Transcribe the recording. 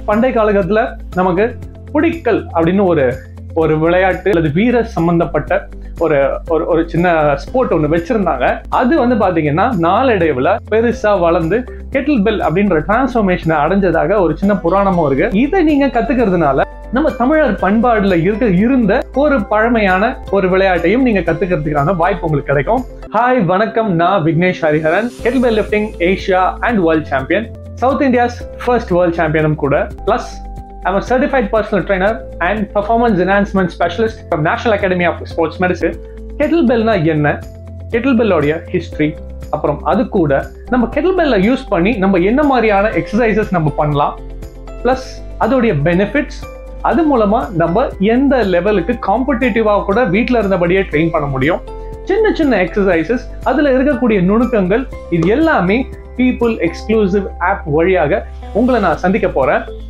பண்டைய காலகட்டத்துல நமக்கு புடிக்கல் அப்படின்னு ஒரு விளையாட்டு அல்லது வீர சம்பந்தப்பட்ட ஒரு சின்ன ஸ்போர்ட் ஒன்று வச்சிருந்தாங்க. அது வந்து பாத்தீங்கன்னா நாளடைவுல பெருசா வளர்ந்து கெட்டில் பெல் அப்படின்ற டிரான்ஸ்ஃபர்மேஷனை அடைஞ்சதாக ஒரு சின்ன புராணமும் இருக்கு. இதை நீங்க கத்துக்கிறதுனால நம்ம தமிழர் பண்பாடுல இருந்த ஒரு பழமையான ஒரு விளையாட்டையும் நீங்க கத்துக்கிறதுக்கான வாய்ப்பு உங்களுக்கு கிடைக்கும். ஹாய் வணக்கம், நான் Vignesh Hariharan, kettle bell lifting Asia and world champion, south India's first world சாம்பியனும் கூட. Plus I'm a certified personal trainer and performance enhancement specialist from National Academy of Sports Medicine. கெட்டில்பெல்னா என்ன, கெட்டில்பெல்லோடைய ஹிஸ்டரி, அப்புறம் அது கூட நம்ம கெட்டில்பெல்ல யூஸ் பண்ணி நம்ம என்ன மாதிரியான எக்ஸசைசஸ் நம்ம பண்ணலாம், பிளஸ் அதோடைய பெனிஃபிட்ஸ், அது மூலமா நம்ம எந்த லெவலுக்கு காம்படிட்டிவாக கூட வீட்டில் இருந்தபடியே ட்ரெயின் பண்ண முடியும், சின்ன சின்ன எக்ஸசைசஸ், அதுல இருக்கக்கூடிய நுணுக்கங்கள், இது எல்லாமே பீப்புள் எக்ஸ்க்ளூசிவ் ஆப் வழியாக உங்களை நான் சந்திக்க போறேன்.